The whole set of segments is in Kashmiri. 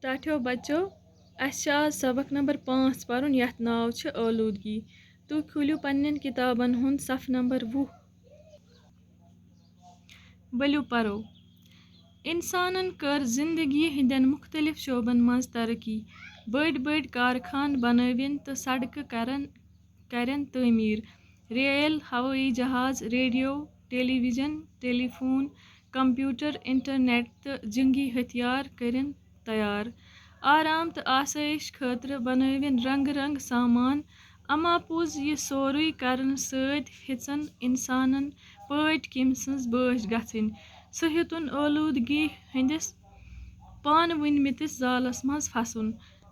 ٹاٹھیو بچو اَسہِ چھِ آز سبق نمبر 5 پرُن یَتھ ناو چھُ ٲلوٗدگی. تُہۍ کھوٗلِو پنٛنٮ۪ن کِتابن ہُنٛد صفہٕ نمبر 20. ؤلِو پرو. اِنسانن کٔر زِندگی ہٕنٛدٮ۪ن مُختٔلِف شعبن منٛز ترقی. بٔڑۍ بٔڑۍ کارخان بنٲوِن تہٕ سڑکہٕ کرٮ۪ن تعمیٖر. ریل، ہوٲیی جہاز، ریڈیو، ٹیلی وِجن، ٹیلی فون، کمپیوٗٹر، اِنٹرنیٹ تہٕ جنگی ہتھیار کٔرِن تیار. آرام تہٕ آسٲیِش خٲطرٕ بنٲوِن رنگہٕ رنگہٕ سامان. اما پوٚز یہِ سورُے کرنہٕ سۭتۍ ہیژن اِنسانن پٲٹھۍ کٔمۍ سٕنٛز بٲش گژھٕنۍ. سُہ ہیوٚتُن ٲلوٗدگی ہٕنٛدِس پانہٕ ؤنمٕتِس زالس منٛز پھسُن.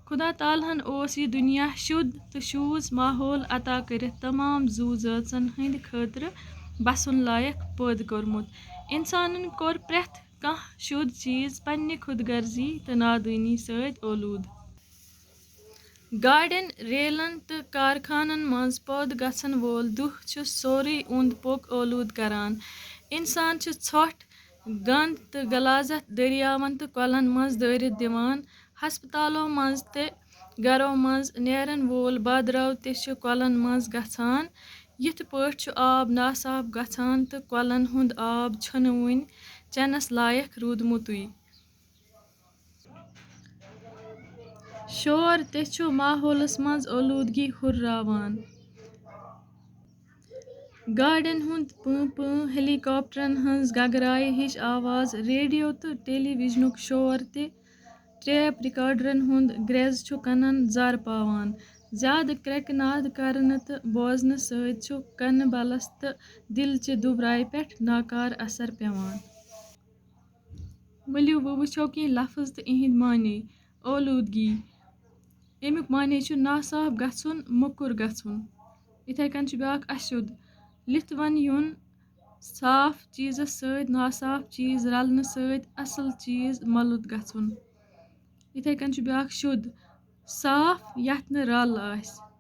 خدا تعالیٰ ہن اوس یہِ دُنیا شُد تہٕ شوٗژ ماحول عطا کٔرِتھ تمام زُو زٲژن ہٕنٛدِ خٲطرٕ بسُن لایق پٲدٕ کوٚرمُت. اِنسانن کوٚر پرٛٮ۪تھ کانٛہہ شُد چیٖز پننہِ خود غرضی تہٕ نادٲنی سۭتۍ اولوٗد. گاڑٮ۪ن، ریلن تہٕ کارخانن منٛز پٲدٕ گژھن وول دُہ چھُ سورُے اوٚنٛد پوٚک اولوٗد کران. اِنسان چھُ ژھۄٹھ، گنٛد تہٕ غلازت دٔریاون تہٕ کۄلن منٛز دٲرِتھ دِوان. ہسپتالو منٛز تہٕ گرو منٛز نیرن وول بٲدرٲو تہِ چھُ کۄلن منٛز گژھان. یِتھ پٲٹھۍ چھُ آب ناصاف گژھان تہٕ کۄلن ہُنٛد آب چھُنہٕ وُنہِ چٮ۪نس لایق روٗدمُتُے. شور تہِ چھُ ماحولس منٛز اولوٗدگی ہُرراوان. گاڑٮ۪ن ہُنٛد پۭں پۭں، ہیلی کاپٹرن ہٕنٛز گگرایہِ ہِش آواز، ریڈیو تہٕ ٹیلی وِجنُک شور تہِ ٹیپ رِکاڈرن ہُنٛد گرٛٮ۪ز چھُ کَنن زر پاوان. زیادٕ کرٛٮ۪کہٕ ناد کرنہٕ تہٕ بوزنہٕ سۭتۍ چھُ کنہٕ بلس تہٕ دِلچہِ دُبراے پٮ۪ٹھ ناکار اثر پٮ۪وان. ؤلِو وۄنۍ وٕچھو کینٛہہ لفظ تہٕ اِہِنٛدۍ معنے. اولوٗدگی، امیُک معنے چھُ ناصاف گژھُن، موٚکُر گژھُن. یِتھَے کٔنۍ چھُ بیٛاکھ اَشُد، لِتھ وَن یُن صاف چیٖزس سۭتۍ ناصاف چیٖز رلنہٕ سۭتۍ اصٕل چیٖز ملُت گژھُن. یِتھَے کٔنۍ چھُ بیٛاکھ شُد، صاف یتھ نہٕ رل آسہِ.